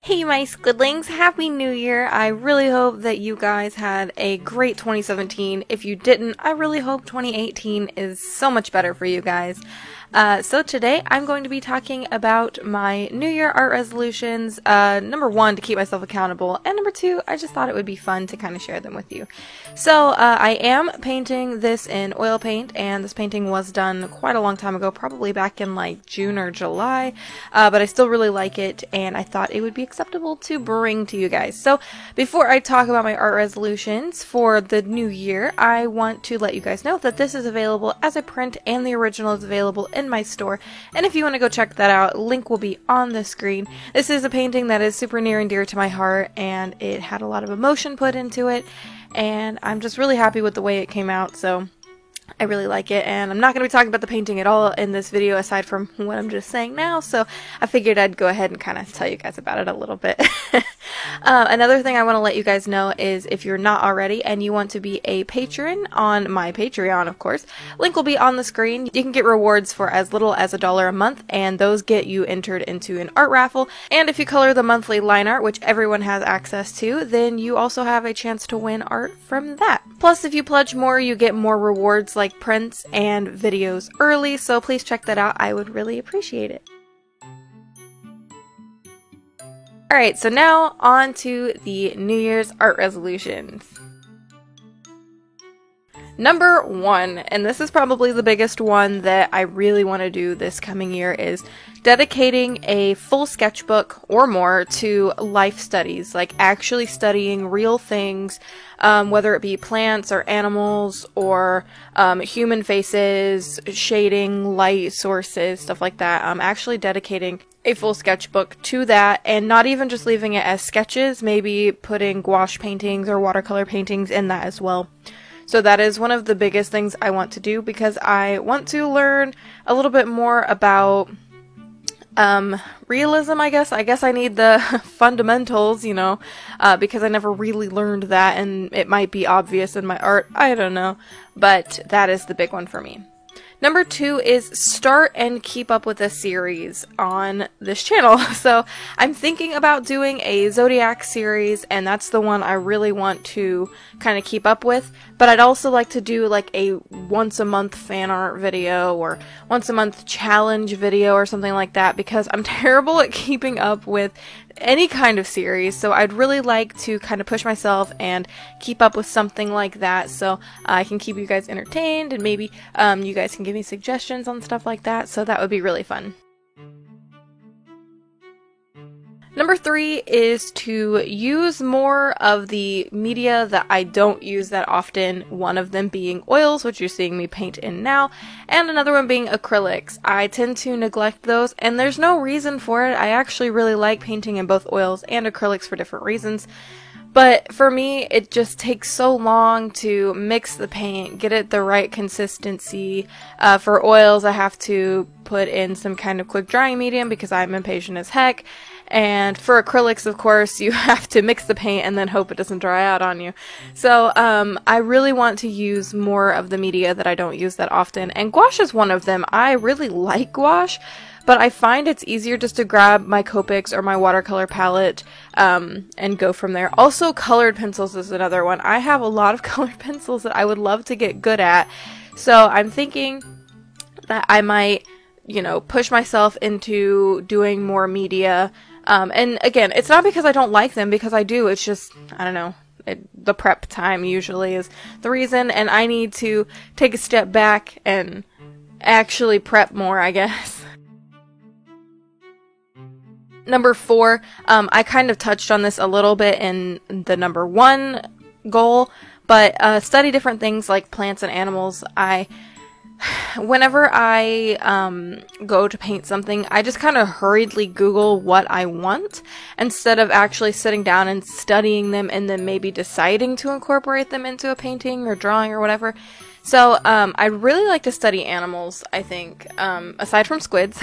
Hey my squidlings, Happy New Year! I really hope that you guys had a great 2017. If you didn't, I really hope 2018 is so much better for you guys. So today I'm going to be talking about my New Year art resolutions. Number one, to keep myself accountable, and number two, I just thought it would be fun to kind of share them with you. So I am painting this in oil paint, and this painting was done quite a long time ago, probably back in like June or July, but I still really like it, and I thought it would be acceptable to bring to you guys. So before I talk about my art resolutions for the new year, I want to let you guys know that this is available as a print, and the original is available in my store, and if you want to go check that out, link will be on the screen. This is a painting that is super near and dear to my heart, and it had a lot of emotion put into it, and I'm just really happy with the way it came out, so I really like it. And I'm not going to be talking about the painting at all in this video aside from what I'm just saying now, so I figured I'd go ahead and kind of tell you guys about it a little bit. Another thing I want to let you guys know is if you're not already and you want to be a patron on my Patreon, of course, link will be on the screen. You can get rewards for as little as $1 a month, and those get you entered into an art raffle. And if you color the monthly line art, which everyone has access to, then you also have a chance to win art from that. Plus, if you pledge more, you get more rewards like prints and videos early, so please check that out. I would really appreciate it. Alright, so now on to the New Year's art resolutions. Number one, and this is probably the biggest one that I really want to do this coming year, is dedicating a full sketchbook or more to life studies, like actually studying real things, whether it be plants or animals or human faces, shading, light sources, stuff like that. Actually dedicating a full sketchbook to that, and not even just leaving it as sketches, maybe putting gouache paintings or watercolor paintings in that as well. So that is one of the biggest things I want to do, because I want to learn a little bit more about realism, I guess. I guess I need the fundamentals, you know, because I never really learned that, and it might be obvious in my art. I don't know, but that is the big one for me. Number two is start and keep up with a series on this channel. So I'm thinking about doing a Zodiac series, and that's the one I really want to kind of keep up with. But I'd also like to do like a once a month fan art video or once a month challenge video or something like that, because I'm terrible at keeping up with any kind of series, so I'd really like to kind of push myself and keep up with something like that, so I can keep you guys entertained, and maybe you guys can give me suggestions on stuff like that, so that would be really fun. Number three is to use more of the media that I don't use that often, one of them being oils, which you're seeing me paint in now, and another one being acrylics. I tend to neglect those, and there's no reason for it. I actually really like painting in both oils and acrylics for different reasons, but for me, it just takes so long to mix the paint, get it the right consistency. For oils, I have to put in some kind of quick drying medium because I'm impatient as heck. And for acrylics, of course, you have to mix the paint and then hope it doesn't dry out on you. So I really want to use more of the media that I don't use that often. And gouache is one of them. I really like gouache, but I find it's easier just to grab my Copics or my watercolor palette and go from there. Also, colored pencils is another one. I have a lot of colored pencils that I would love to get good at. So I'm thinking that I might, you know, push myself into doing more media. And again, it's not because I don't like them, because I do. It's just, I don't know, the prep time usually is the reason, and I need to take a step back and actually prep more, I guess. Number four, I kind of touched on this a little bit in the number one goal, but study different things like plants and animals. Whenever I go to paint something, I just kind of hurriedly Google what I want instead of actually sitting down and studying them and then maybe deciding to incorporate them into a painting or drawing or whatever. So I'd really like to study animals, I think, aside from squids,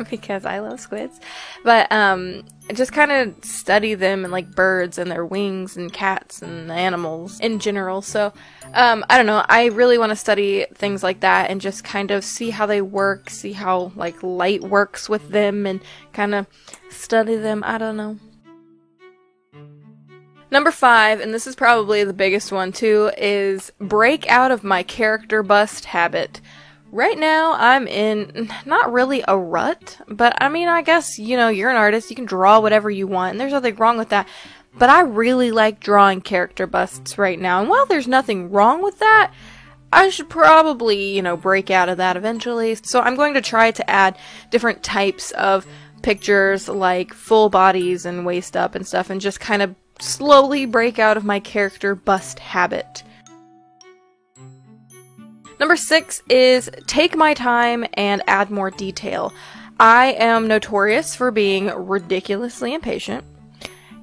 because I love squids, but just kind of study them, and like birds and their wings and cats and animals in general. So I don't know, I really want to study things like that and just kind of see how they work, see how like light works with them, and kind of study them. I don't know. Number 5, and this is probably the biggest one too, is break out of my character bust habit. Right now, I'm in not really a rut, but I mean, I guess, you know, you're an artist, you can draw whatever you want, and there's nothing wrong with that. But I really like drawing character busts right now, and while there's nothing wrong with that, I should probably, you know, break out of that eventually. So I'm going to try to add different types of pictures, like full bodies and waist up and stuff, and just kind of slowly break out of my character bust habit. Number 6 is take my time and add more detail. I am notorious for being ridiculously impatient,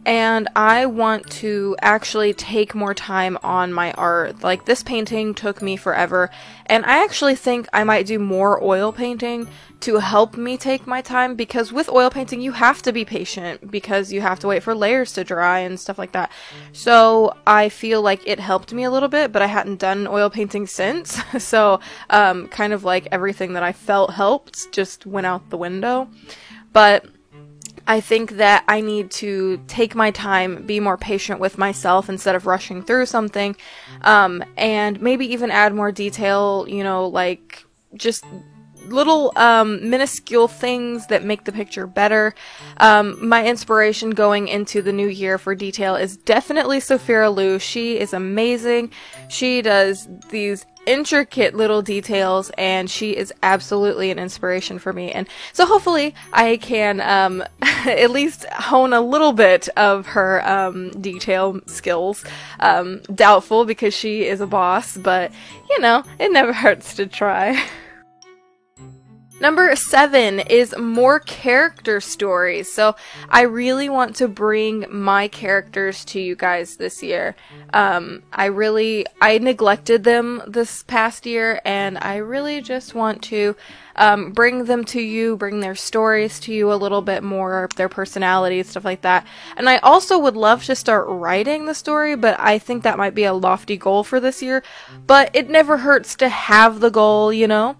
and I want to actually take more time on my art. Like, this painting took me forever, and I actually think I might do more oil painting to help me take my time, because with oil painting you have to be patient because you have to wait for layers to dry and stuff like that. So I feel like it helped me a little bit, but I hadn't done oil painting since, so kind of like everything that I felt helped just went out the window. But I think that I need to take my time, be more patient with myself instead of rushing through something, and maybe even add more detail, you know, like just little minuscule things that make the picture better. My inspiration going into the new year for detail is definitely Sophia Liu. She is amazing. She does these intricate little details, and she is absolutely an inspiration for me. And so hopefully I can at least hone a little bit of her detail skills. Doubtful, because she is a boss, but you know, it never hurts to try. Number 7 is more character stories. So I really want to bring my characters to you guys this year. I neglected them this past year, and I really just want to bring them to you, bring their stories to you a little bit more, their personalities, stuff like that. And I also would love to start writing the story, but I think that might be a lofty goal for this year. But it never hurts to have the goal, you know?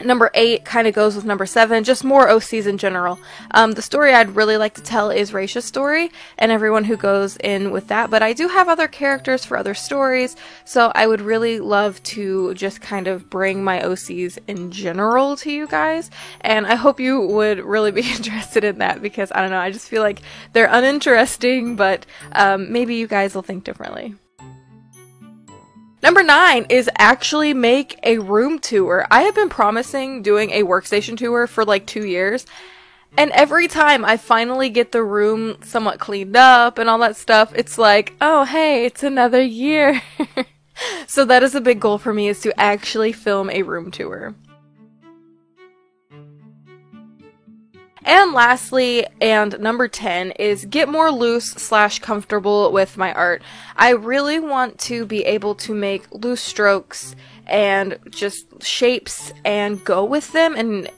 Number 8 kind of goes with number 7, just more OCs in general. The story I'd really like to tell is Raisha's story, and everyone who goes in with that, but I do have other characters for other stories, so I would really love to just kind of bring my OCs in general to you guys, and I hope you would really be interested in that, because, I don't know, I just feel like they're uninteresting, but maybe you guys will think differently. Number 9 is actually make a room tour. I have been promising doing a workstation tour for like 2 years, and every time I finally get the room somewhat cleaned up and all that stuff, it's like, oh hey, it's another year. So that is a big goal for me, is to actually film a room tour. And lastly, and number 10, is get more loose/comfortable with my art. I really want to be able to make loose strokes and just shapes and go with them and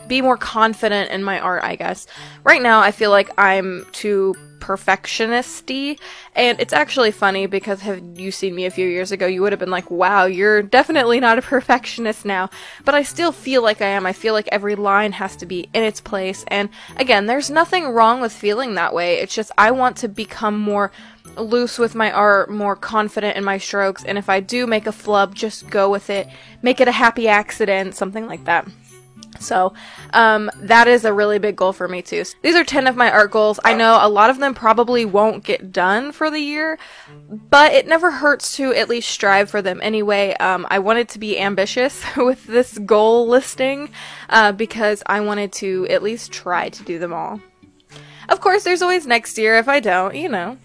be more confident in my art, I guess. Right now, I feel like I'm too perfectionist-y, and it's actually funny because have you seen me a few years ago, you would have been like, wow, you're definitely not a perfectionist now, but I still feel like I am. I feel like every line has to be in its place, and again, there's nothing wrong with feeling that way. It's just I want to become more loose with my art, more confident in my strokes, and if I do make a flub, just go with it, make it a happy accident, something like that. So, that is a really big goal for me too. These are 10 of my art goals. I know a lot of them probably won't get done for the year, but it never hurts to at least strive for them anyway. I wanted to be ambitious with this goal listing, because I wanted to at least try to do them all. Of course, there's always next year if I don't, you know.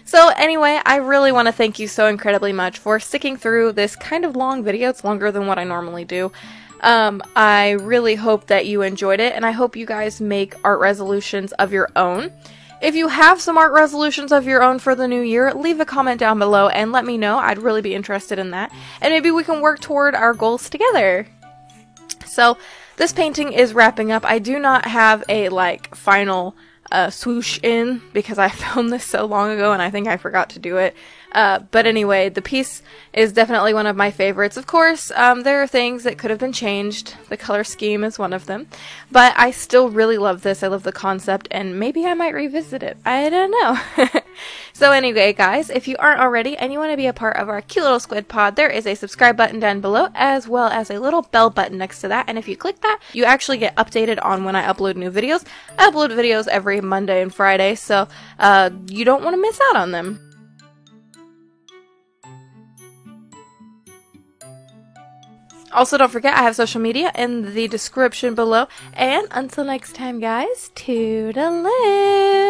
So anyway, I really want to thank you so incredibly much for sticking through this kind of long video. It's longer than what I normally do. I really hope that you enjoyed it, and I hope you guys make art resolutions of your own. If you have some art resolutions of your own for the new year, leave a comment down below and let me know. I'd really be interested in that. And maybe we can work toward our goals together. So, this painting is wrapping up. I do not have a, final swoosh in because I filmed this so long ago and I think I forgot to do it. But anyway, the piece is definitely one of my favorites. Of course, there are things that could have been changed. The color scheme is one of them. But I still really love this. I love the concept, and maybe I might revisit it. I don't know. So anyway, guys, if you aren't already and you want to be a part of our cute little squid pod, there is a subscribe button down below, as well as a little bell button next to that. And if you click that, you actually get updated on when I upload new videos. I upload videos every Monday and Friday, so you don't want to miss out on them. Also, don't forget, I have social media in the description below. And until next time, guys, toodaloo!